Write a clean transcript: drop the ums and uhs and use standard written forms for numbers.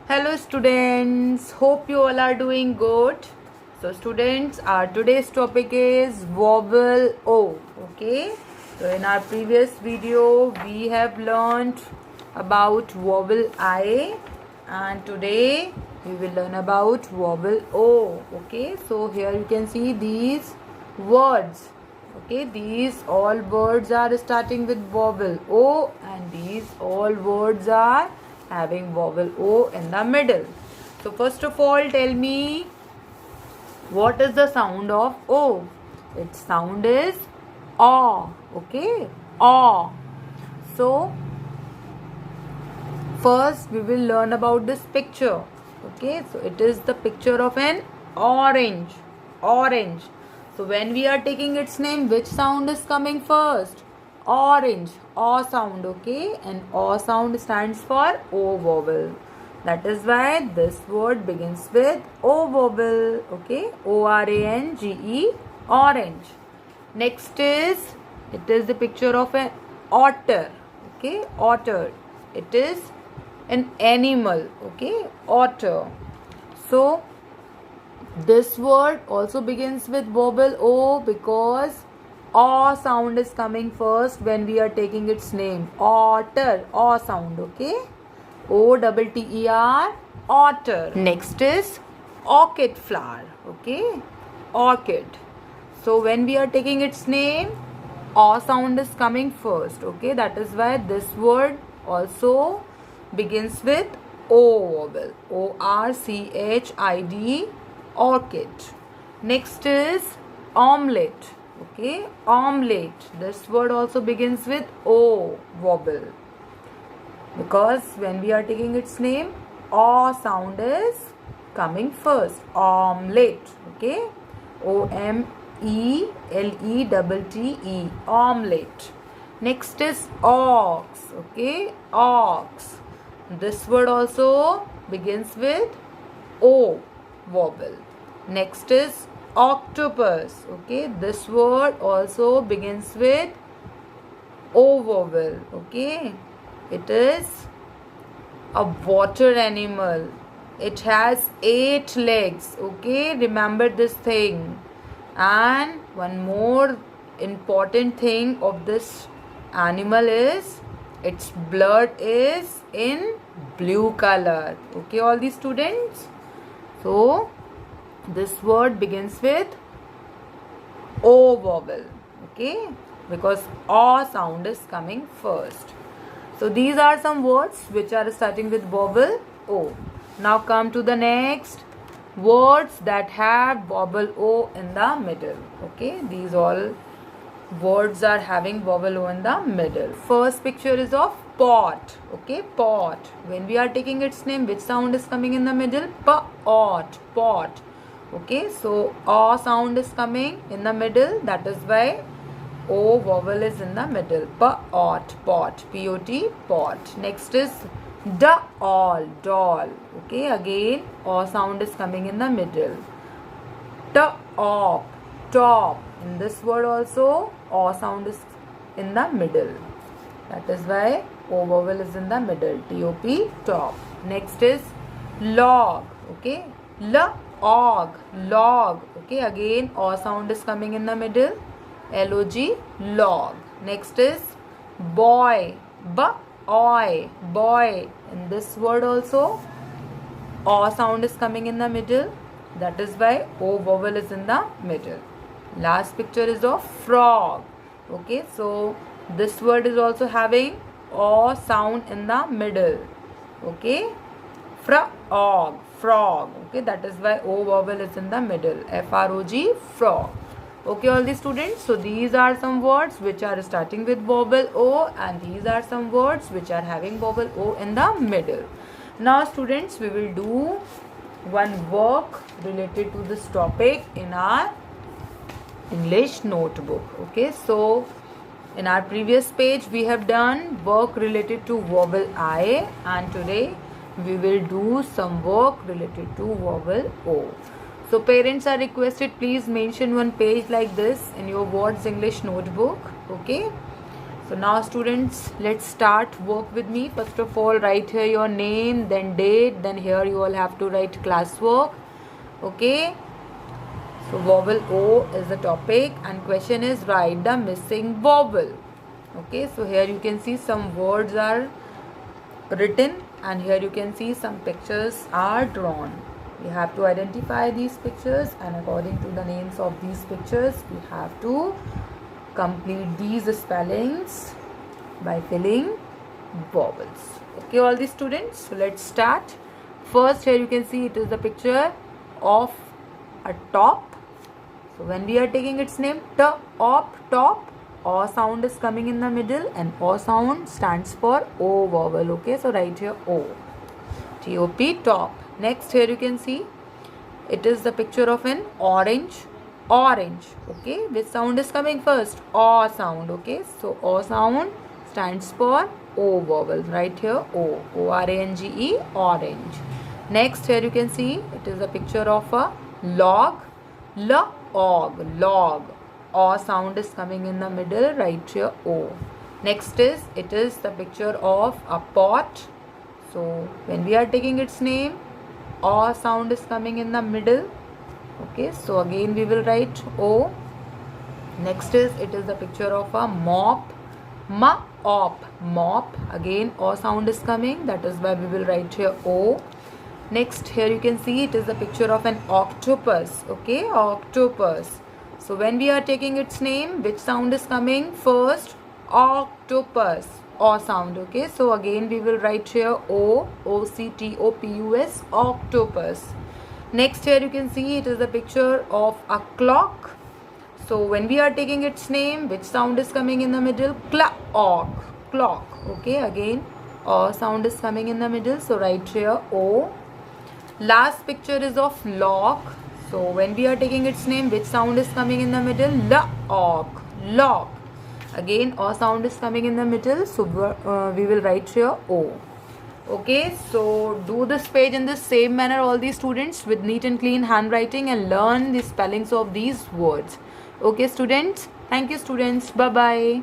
Hello students, hope you all are doing good. So students, our today's topic is vowel O. Okay, so in our previous video we have learned about vowel I, and today we will learn about vowel O. Okay, so here you can see these words. Okay, these all words are starting with vowel O, and these all words are having vowel O in the middle. So first of all, tell me, what is the sound of O? Its sound is A. Okay, A. So first we will learn about this picture. Okay, so it is the picture of an orange. Orange. So when we are taking its name, which sound is coming first? Orange. O sound. Okay, and O sound stands for O vowel. That is why this word begins with O vowel. Okay, O-R-A-N-G-E, orange. Next is, it is the picture of an otter. Okay, otter. It is an animal. Okay, otter. So this word also begins with vowel O because O sound is coming first when we are taking its name. Otter, O sound. Okay, O-T-T-E-R, otter. Next is orchid flower. Okay, orchid. So when we are taking its name, O sound is coming first. Okay, that is why this word also begins with O vowel. O-R-C-H-I-D, orchid. Next is omelette. Okay, omelette. This word also begins with O vowel because when we are taking its name, O sound is coming first. Omelette. Okay, O-M-E-L-E-T-T-E, omelette. Next is ox. Okay, ox. This word also begins with O vowel. Next is octopus. Okay, this word also begins with O vowel. Okay, it is a water animal. It has 8 legs. Okay, remember this thing. And one more important thing of this animal is its blood is in blue color. Okay, all these students. So this word begins with O vowel. Okay, because O sound is coming first. So these are some words which are starting with vowel O. Now come to the next words that have vowel O in the middle. Okay, these all words are having vowel O in the middle. First picture is of pot. Okay, pot. When we are taking its name, which sound is coming in the middle? Pot. Pot. Okay, so O sound is coming in the middle. That is why O vowel is in the middle. Pot. Pot. P-O-T. Pot. Next is doll. Doll. Okay, again O sound is coming in the middle. Top. Top. In this word also O sound is in the middle. That is why O vowel is in the middle. T-O-P. Top. Next is log. Okay, log. Log. Okay, again O sound is coming in the middle. L-O-G. Log. Next is boy. Boy. Boy. In this word also O sound is coming in the middle. That is why O vowel is in the middle. Last picture is of frog. Okay, so this word is also having O sound in the middle. Okay, frog. Frog. Okay, that is why O vowel is in the middle. F-R-O-G. Frog. Okay, all the students. So these are some words which are starting with vowel O, and these are some words which are having vowel O in the middle. Now students, we will do one work related to this topic in our English notebook. Okay, so in our previous page we have done work related to vowel I, and today we will do some work related to vowel O. So parents are requested, please mention one page like this in your Words English notebook. Okay, So now students, let's start work with me. First of all, write here your name, then date, then here you all have to write classwork. Okay. So vowel O is the topic and question is write the missing vowel. Okay, so here you can see some words are written and here you can see some pictures are drawn. We have to identify these pictures and according to the names of these pictures we have to complete these spellings by filling vowels. Okay, all the students, so let's start. First, here you can see it is the picture of a top. So when we are taking its name, top, O sound is coming in the middle and O sound stands for O vowel. Okay, so write here O, T-O-P, top. Next, here you can see it is the picture of an orange. Okay, which sound is coming first? O sound. Okay, so O sound stands for O vowel. Right here O, O-R-A-N-G-E, orange. Next, here you can see it is a picture of a log. Log. O sound is coming in the middle. Right here O. Next is it is the picture of a pot. So when we are taking its name, O sound is coming in the middle. Okay, so again we will write O. Next is it is the picture of a mop. Mop. Again O sound is coming, that is why we will write here O. Next, here you can see it is the picture of an octopus. Okay, octopus. So when we are taking its name, which sound is coming first? Octopus. O sound. Okay, so again we will write here O, O-C-T-O-P-U-S, octopus. Next, here you can see it is the picture of a clock. So when we are taking its name, which sound is coming in the middle? Clock. Okay, again O sound is coming in the middle, so write here O. Last picture is of lock. So when we are taking its name, which sound is coming in the middle? Lock. Again O sound is coming in the middle, so we will write here O. Okay, so do this page in the same manner all these students with neat and clean handwriting and learn the spellings of these words. Okay students, thank you students, bye bye.